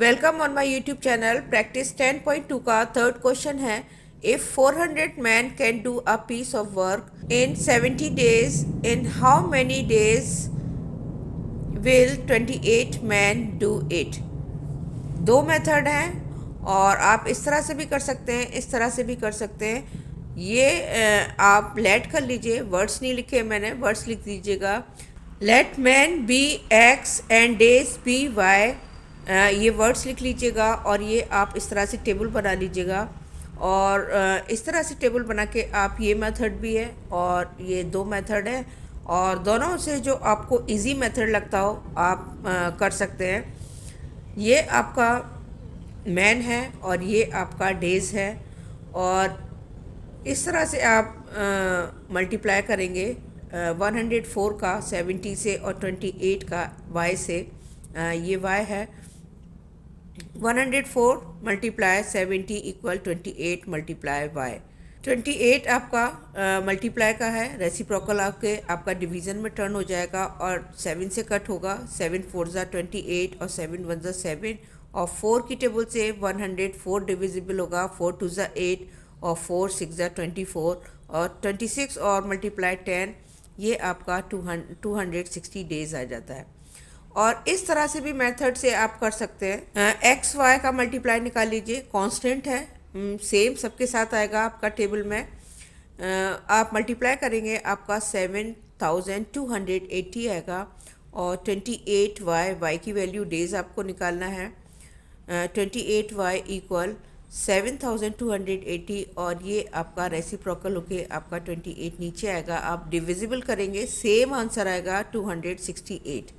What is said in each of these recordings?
Welcome on my YouTube channel. Practice 10.2 का third question है, if 400 man can do a piece of work in 70 days, in how many days will 28 man do it. दो method हैं और आप इस तरह से भी कर सकते हैं, इस तरह से भी कर सकते हैं। ये आप लेट कर लीजिए, वर्ड्स नहीं लिखे मैंने, वर्ड्स लिख दीजिएगा। Let man be x and days be y, ये वर्ड्स लिख लीजिएगा और ये आप इस तरह से टेबल बना लीजिएगा। और इस तरह से टेबल बना के आप, ये मेथड भी है और ये दो मेथड है, और दोनों से जो आपको इजी मेथड लगता हो आप कर सकते हैं। ये आपका मैन है और ये आपका डेज है, और इस तरह से आप मल्टीप्लाई करेंगे 104 का 70 से और 28 का वाई से। ये वाई है, 104 मल्टीप्लाई 70 इक्वल 28 मल्टीप्लाई वाई। 28 आपका मल्टीप्लाई का है, रेसिप्रोकल आके आपका डिवीज़न में टर्न हो जाएगा और 7 से कट होगा। 7 4 ज़ा 28 और 7 1 ज़ा 7, और 4 की टेबल से 104 डिविजिबल होगा। 4 2 ज़ा 8 और 4 6 ज़ा 24 और 26 और मल्टीप्लाई 10, ये आपका 260 डेज आ जाता है। और इस तरह से भी मेथड से आप कर सकते हैं। एक्स वाई का मल्टीप्लाई निकाल लीजिए, कांस्टेंट है, सेम सबके साथ आएगा आपका टेबल में। आप मल्टीप्लाई करेंगे, आपका 7280 आएगा। और 28 वाई, वाई की वैल्यू डेज आपको निकालना है। 28 वाई इक्वल 7280, और ये आपका रेसिप्रोकल होके आपका 28 नीचे आएगा। आप डिविजिबल करेंगे, सेम आंसर आएगा 268।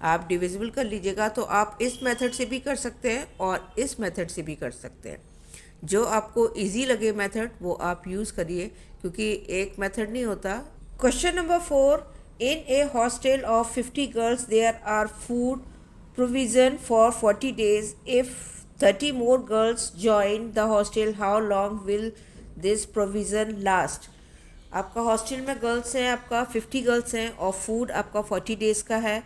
आप डिविजिबल कर लीजिएगा। तो आप इस मेथड से भी कर सकते हैं और इस मेथड से भी कर सकते हैं। जो आपको इजी लगे मेथड वो आप यूज़ करिए, क्योंकि एक मेथड नहीं होता। Question number 4, in a hostel of 50 girls there are food provision for 40 days. If 30 more girls join the hostel, how long will this provision last. आपका हॉस्टल में गर्ल्स हैं, आपका 50 गर्ल्स हैं और फूड आपका 40 डेज़ का है,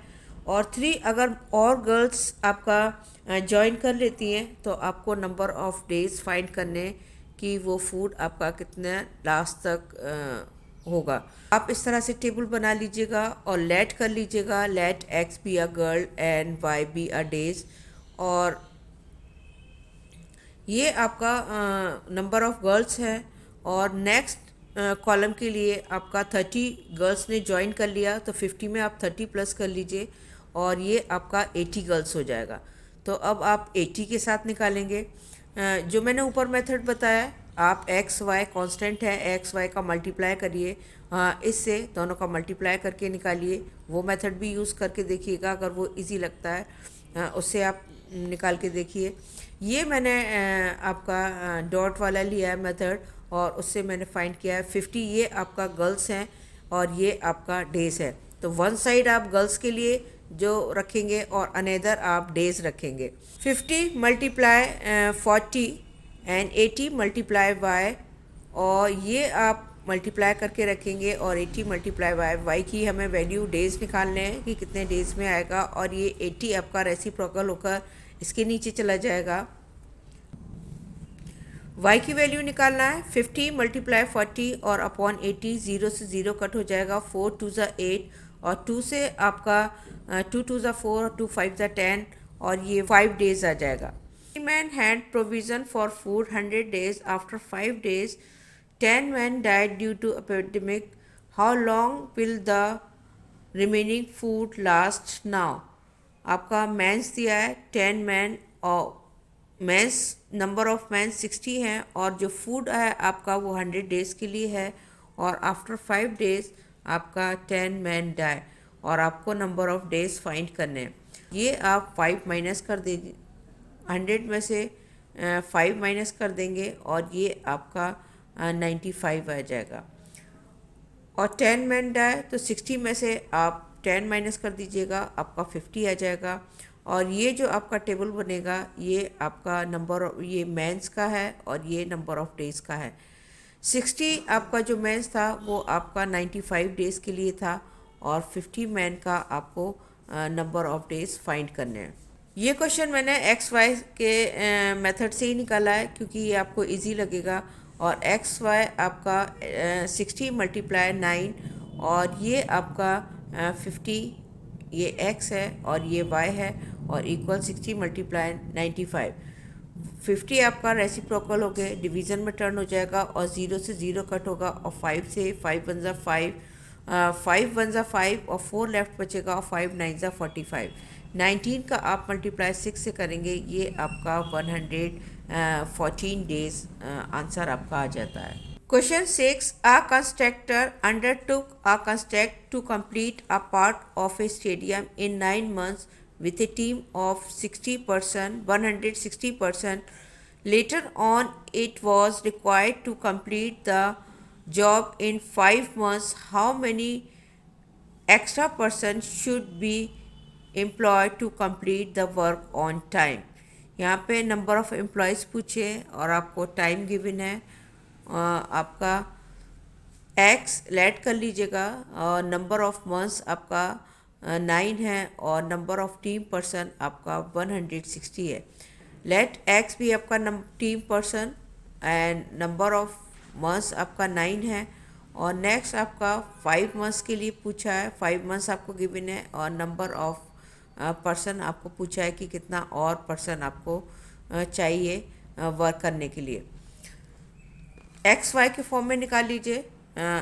और 3 अगर और गर्ल्स आपका ज्वाइन कर लेती हैं तो आपको नंबर ऑफ़ डेज़ फाइंड करने कि वो फूड आपका कितने लास्ट तक होगा। आप इस तरह से टेबल बना लीजिएगा और लेट कर लीजिएगा। Let x be a girl and y be a days, और ये आपका नंबर ऑफ़ गर्ल्स है। और नेक्स्ट कॉलम के लिए आपका 30 गर्ल्स ने ज्वाइन कर लिया, तो 50 में आप 30 प्लस कर लीजिए और ये आपका 80 गर्ल्स हो जाएगा। तो अब आप 80 के साथ निकालेंगे। जो मैंने ऊपर मेथड बताया, आप एक्स वाई कांस्टेंट है, एक्स वाई का मल्टीप्लाई करिए, इससे दोनों का मल्टीप्लाई करके निकालिए। वो मेथड भी यूज़ करके देखिएगा, अगर वो इजी लगता है उससे आप निकाल के देखिए। ये मैंने आपका डॉट वाला लिया है मेथड, और उससे मैंने फाइंड किया है 50। ये आपका गर्ल्स हैं और ये आपका डेज है। तो वन साइड आप गर्ल्स के लिए जो रखेंगे और अनदर आप डेज रखेंगे। 50 मल्टीप्लाई 40 एंड 80 मल्टीप्लाई वाई, और ये आप मल्टीप्लाई करके रखेंगे, और 80 मल्टीप्लाई वाई, वाई की हमें वैल्यू डेज़ निकालने हैं कि कितने डेज़ में आएगा, और ये 80 आपका रेसिप्रोकल होकर इसके नीचे चला जाएगा। y की वैल्यू निकालना है, 50 मल्टीप्लाई 40 और अपॉन 80, 0 से 0 कट हो जाएगा। 4 2 ज़ा 8 और 2 से आपका 2 2 ज़ा 4, 2 5 ज़ा 10, और ये 5 डेज़ आ जाएगा। Man had provision for food 100 days. After 5 days 10 man died due to epidemic. How long will the remaining food last now. आपका मैंस दिया है 10 मैन, और मैंस नंबर ऑफ़ मैंस 60 हैं, और जो फूड है आपका वो 100 डेज़ के लिए है, और आफ्टर 5 डेज़ आपका 10 मैन डाई, और आपको नंबर ऑफ़ डेज़ फाइंड करने हैं। ये आप 5 माइनस कर देंगे, 100 में से 5 माइनस कर देंगे, और ये आपका 95 आ जाएगा। और 10 मैन डाई, तो 60 में से आप 10 माइनस कर दीजिएगा, आपका 50 आ जाएगा। और ये जो आपका टेबल बनेगा, ये आपका नंबर, ये मैंस का है और ये नंबर ऑफ़ डेज़ का है। 60 आपका जो मैंस था वो आपका 95 डेज़ के लिए था, और 50 मैन का आपको नंबर ऑफ़ डेज़ फाइंड करने हैं। ये क्वेश्चन मैंने एक्स वाई के मेथड से ही निकाला है क्योंकि ये आपको इजी लगेगा। और एक्स वाई आपका 60 मल्टीप्लाई 9 और ये आपका 50, ये एक्स है और ये वाई है और इक्वल 60 मल्टीप्लाई 95। 50 आपका रेसिप्रोकल हो गए, डिवीज़न में टर्न हो जाएगा और 0 से 0 कट होगा और 5 से 5 वन ज़ा 5, 5 वन ज़ा 5 और 4 लेफ्ट बचेगा और 5 नाइन ज़ा 45। 19 का आप मल्टीप्लाई 6 से करेंगे, ये आपका 114 डेज आंसर आपका आ जाता है। Question 6. A constructor undertook a construct to complete a part of a stadium in 9 months with a team of 60%, 160%. Later on, it was required to complete the job in 5 months. How many extra persons should be employed to complete the work on time? यहाँ पे number of employees पूछे और आपको time given है। आपका x late कर लीजिएगा और नंबर ऑफ़ मंथ्स आपका 9 है और नंबर ऑफ़ टीम पर्सन आपका 160 है। लेट एक्स भी आपका team person and number of months आपका 9 है। और नेक्स्ट आपका 5 मंथ्स के लिए पूछा है, 5 मंथ्स आपको गिवन है और नंबर ऑफ़ पर्सन आपको पूछा है कि कितना और पर्सन आपको चाहिए वर्क करने के लिए। एक्स वाई के फॉर्म में निकाल लीजिए।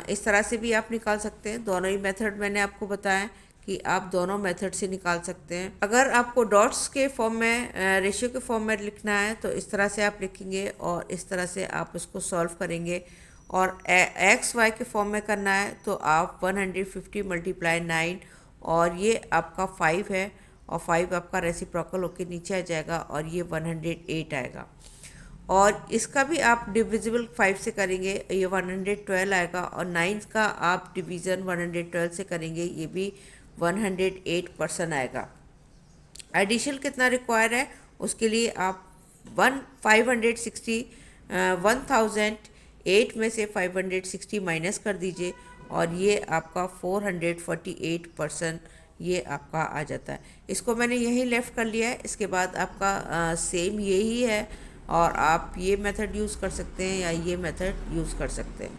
इस तरह से भी आप निकाल सकते हैं। दोनों ही मेथड मैंने आपको बताया कि आप दोनों मेथड से निकाल सकते हैं। अगर आपको डॉट्स के फॉर्म में, रेशियो के फॉर्म में लिखना है तो इस तरह से आप लिखेंगे और इस तरह से आप उसको सॉल्व करेंगे। और एक्स वाई के फॉर्म में करना है तो आप 150 मल्टीप्लाई 9 और ये आपका 5 है और 5 आपका रेसिप्रोकल होके नीचे आ जाएगा और ये 108 आएगा। और इसका भी आप डिविजिबल 5 से करेंगे, ये 112 आएगा। और 9 का आप डिवीज़न 112 से करेंगे, ये भी 108% आएगा। एडिशन कितना रिक्वायर है उसके लिए आप 1008 में से 560 माइनस कर दीजिए और ये आपका 448% ये आपका आ जाता है। इसको मैंने यही लेफ़्ट कर लिया है। इसके बाद आपका सेम यही है और आप ये मेथड यूज़ कर सकते हैं या ये मेथड यूज़ कर सकते हैं।